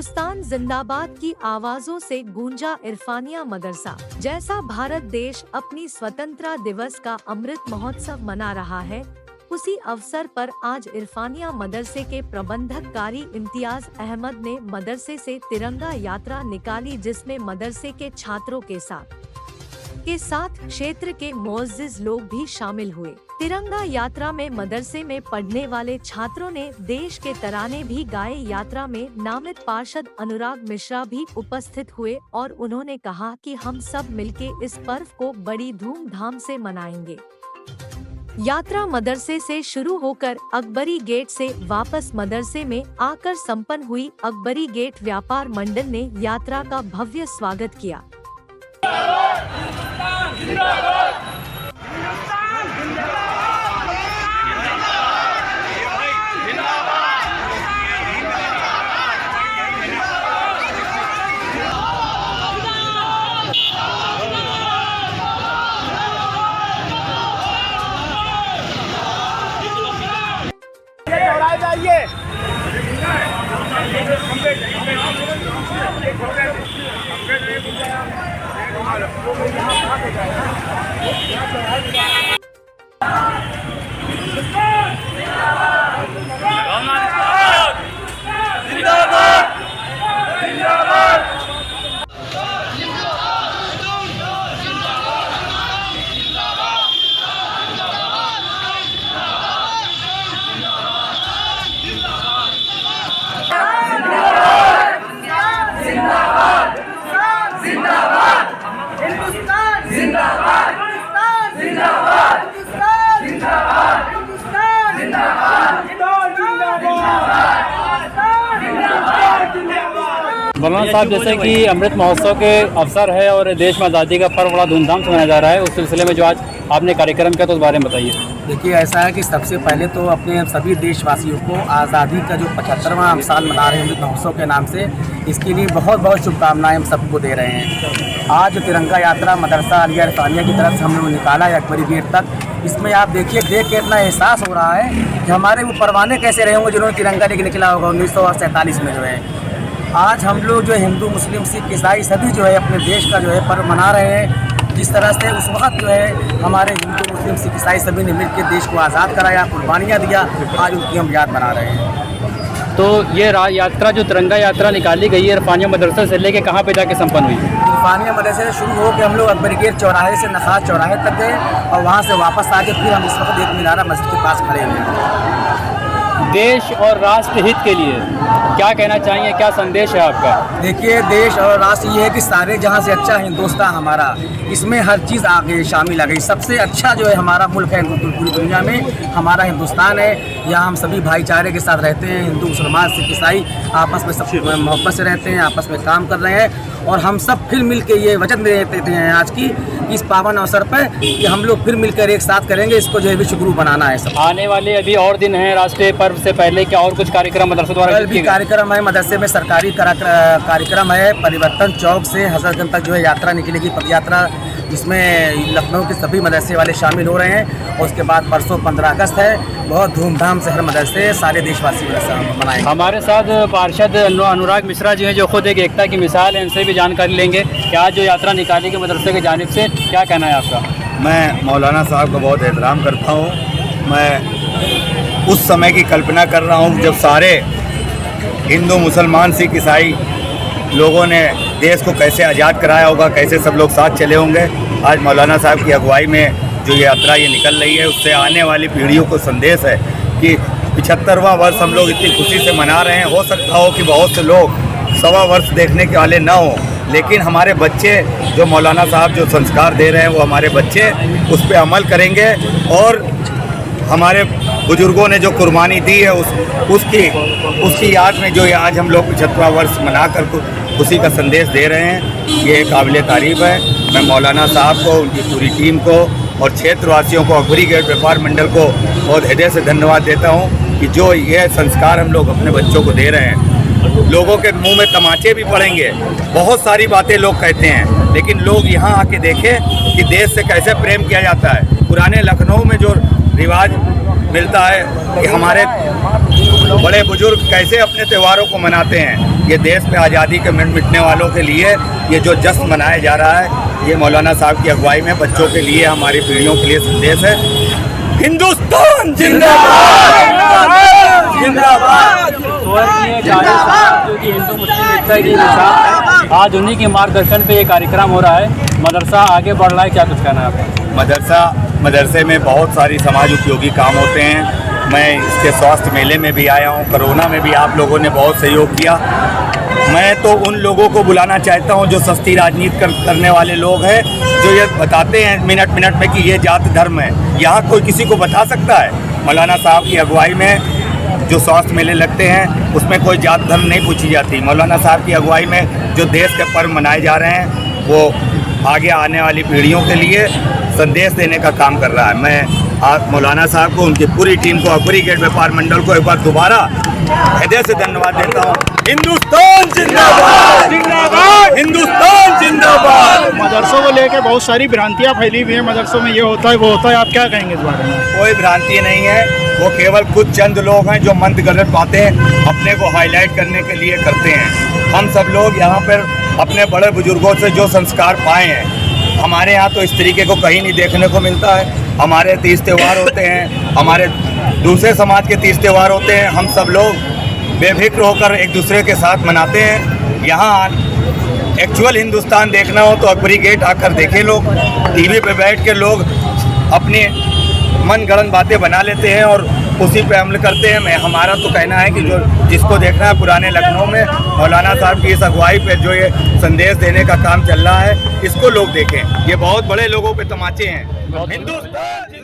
हिंदुस्तान जिंदाबाद की आवाजों से गूंजा इरफानिया मदरसा। जैसा भारत देश अपनी स्वतंत्रता दिवस का अमृत महोत्सव मना रहा है, उसी अवसर पर आज इरफानिया मदरसे के प्रबंधक कारी इम्तियाज अहमद ने मदरसे से तिरंगा यात्रा निकाली, जिसमें मदरसे के छात्रों के साथ क्षेत्र के मुअज्जिज लोग भी शामिल हुए। तिरंगा यात्रा में मदरसे में पढ़ने वाले छात्रों ने देश के तराने भी गाए। यात्रा में नामित पार्षद अनुराग मिश्रा भी उपस्थित हुए और उन्होंने कहा कि हम सब मिलके इस पर्व को बड़ी धूमधाम से मनाएंगे। यात्रा मदरसे से शुरू होकर अकबरी गेट से वापस मदरसे में आकर संपन्न हुई। अकबरी गेट व्यापार मंडल ने यात्रा का भव्य स्वागत किया। मौलाना साहब, जैसे कि अमृत महोत्सव के अवसर है और देश में आज़ादी का पर्व बड़ा धूमधाम से मनाया जा रहा है, उस सिलसिले में जो आज आपने कार्यक्रम किया तो उस बारे में बताइए। देखिए, ऐसा है कि सबसे पहले तो अपने सभी देशवासियों को आज़ादी का जो 75वां साल मना रहे हैं अमृत महोत्सव के नाम से, इसके लिए बहुत बहुत शुभकामनाएं हम सबको दे रहे हैं। आज तिरंगा यात्रा मदरसा अलिया इरफानिया की तरफ से हम लोग निकाला है अकबरी गेट तक। इसमें आप देखिए, देख के इतना एहसास हो रहा है कि हमारे वो परवाने कैसे रहे होंगे जिन्होंने तिरंगा लेके निकला होगा 1947 में। जो है आज हम लोग जो है हिंदू मुस्लिम सिख ईसाई सभी जो है अपने देश का जो है पर्व मना रहे हैं। जिस तरह से उस वक्त जो है हमारे हिंदू मुस्लिम सिख ईसाई सभी ने मिलकर देश को आज़ाद कराया, कुर्बानियाँ दिया, आज उनकी हम याद मना रहे हैं। तो ये यात्रा जो तिरंगा यात्रा निकाली गई है इरफानिया मदरसे से लेके कहाँ पे जाके संपन्न हुई? इरफानिया मदरसे से शुरू होकर हम लोग अकबरी गेट चौराहे से नखास चौराहे तक गए और वहाँ से वापस आके फिर हम इस वक्त एक मीनारा मस्जिद के पास खड़े हुए। देश और राष्ट्र हित के लिए क्या कहना चाहिए, क्या संदेश है आपका? देखिए, देश और राष्ट्र ये है कि सारे जहाँ से अच्छा हिंदुस्तान हमारा, इसमें हर चीज़ आ गई, शामिल आ गई। सबसे अच्छा जो है हमारा मुल्क है पूरी दुनिया में, हमारा हिंदुस्तान है। यहाँ हम सभी भाईचारे के साथ रहते हैं, हिंदू मुसलमान सिख ईसाई आपस में सब मोहब्बत से रहते हैं, आपस में काम कर रहे हैं। और हम सब फिर मिल के ये वचन देते हैं आज की इस पावन अवसर पर कि हम लोग फिर मिलकर एक साथ करेंगे, इसको जो है विश्व गुरु बनाना है सब। आने वाले अभी और दिन हैं राष्ट्रीय पर्व से पहले, क्या और कुछ कार्यक्रम मदरसे द्वारा? कल भी कार्यक्रम है, मदरसे में सरकारी कार्यक्रम है। परिवर्तन चौक से हजरतगंज तक जो है यात्रा निकलेगी, पद यात्रा, जिसमें लखनऊ के सभी मदरसे वाले शामिल हो रहे हैं। और उसके बाद परसों 15 अगस्त है, बहुत धूमधाम से हर मदरसे सारे देशवासी मनाएंगे। हमारे साथ पार्षद अनुराग मिश्रा जी हैं, जो खुद एक एकता की मिसाल है, इनसे भी जानकारी लेंगे कि आज जो यात्रा निकाली गई मदरसे की जानिब से, क्या कहना है आपका? मैं मौलाना साहब का बहुत एहतराम करता हूँ। मैं उस समय की कल्पना कर रहा हूँ जब सारे हिंदू मुसलमान सिख ईसाई लोगों ने देश को कैसे आज़ाद कराया होगा, कैसे सब लोग साथ चले होंगे। आज मौलाना साहब की अगुवाई में जो यात्रा ये निकल रही है, उससे आने वाली पीढ़ियों को संदेश है कि 75वां वर्ष हम लोग इतनी खुशी से मना रहे हैं। हो सकता हो कि बहुत से लोग 125 वर्ष देखने के वाले ना हो, लेकिन हमारे बच्चे जो मौलाना साहब जो संस्कार दे रहे हैं, वो हमारे बच्चे उस पर अमल करेंगे। और हमारे बुजुर्गों ने जो कुर्बानी दी है उसकी याद में जो आज हम लोग 75वां वर्ष मनाकर खुशी का संदेश दे रहे हैं, ये काबिल तारीफ़ है। मैं मौलाना साहब को, उनकी पूरी टीम को और क्षेत्रवासियों को, अकबरी गेट व्यापार मंडल को बहुत हृदय से धन्यवाद देता हूँ कि जो ये संस्कार हम लोग अपने बच्चों को दे रहे हैं। लोगों के मुंह में तमाचे भी पड़ेंगे, बहुत सारी बातें लोग कहते हैं, लेकिन लोग यहाँ आके देखें कि देश से कैसे प्रेम किया जाता है। पुराने लखनऊ में जो रिवाज मिलता है कि हमारे बड़े बुजुर्ग कैसे अपने त्योहारों को मनाते हैं, ये देश में आज़ादी के मिटने वालों के लिए ये जो जश्न मनाया जा रहा है, ये मौलाना साहब की अगुवाई में बच्चों के लिए, हमारी पीढ़ियों के लिए संदेश है। हिंदुस्तान जिंदाबाद जिंदाबाद। जो कि हिंदू मुस्लिम एकता की मिसाल, आज उन्हीं के मार्गदर्शन पे ये कार्यक्रम हो रहा है। मदरसा आगे बढ़ रहा है, क्या कुछ कहना है आपका? मदरसे में बहुत सारी समाज उपयोगी काम होते हैं। मैं इसके स्वास्थ्य मेले में भी आया हूँ, कोरोना में भी आप लोगों ने बहुत सहयोग किया। मैं तो उन लोगों को बुलाना चाहता हूँ जो सस्ती राजनीति करने वाले लोग हैं, जो ये बताते हैं मिनट मिनट में कि ये जात धर्म है। यहाँ कोई किसी को बता सकता है? मौलाना साहब की अगुवाई में जो स्वास्थ्य मेले लगते हैं उसमें कोई जात धर्म नहीं पूछी जाती। मौलाना साहब की अगुवाई में जो देश के पर्व मनाए जा रहे हैं वो आगे आने वाली पीढ़ियों के लिए संदेश देने का काम कर रहा है। मैं आज मौलाना साहब को, उनकी पूरी टीम को, अकबरी गेट व्यापार मंडल को एक बार दोबारा हृदय से धन्यवाद देता हूँ। हिंदुस्तान जिंदाबाद जिंदाबाद, हिंदुस्तान जिंदाबाद। मदरसों को लेकर बहुत सारी भ्रांतियाँ फैली हुई हैं, मदरसों में ये होता है वो होता है, आप क्या कहेंगे इस बारे में? कोई भ्रांति नहीं है, वो केवल कुछ चंद लोग हैं जो मंद गलत बातें अपने को हाईलाइट करने के लिए करते हैं। हम सब लोग यहाँ पर अपने बड़े बुजुर्गों से जो संस्कार पाए हैं, हमारे यहाँ तो इस तरीके को कहीं नहीं देखने को मिलता है। हमारे तीज त्यौहार होते हैं, हमारे दूसरे समाज के तीज त्यौहार होते हैं, हम सब लोग बेफिक्र होकर एक दूसरे के साथ मनाते हैं। यहाँ एक्चुअल हिंदुस्तान देखना हो तो अकबरी गेट आकर देखें। लोग टीवी पे बैठ के लोग अपने मन गढ़ंत बातें बना लेते हैं और उसी पे अमल करते हैं। हमारा तो कहना है कि जो जिसको देखना है पुराने लखनऊ में मौलाना साहब की इस अगुवाई पे जो ये संदेश देने का काम चल रहा है, इसको लोग देखें। ये बहुत बड़े लोगों पे तमाचे हैं। हिंदुस्तान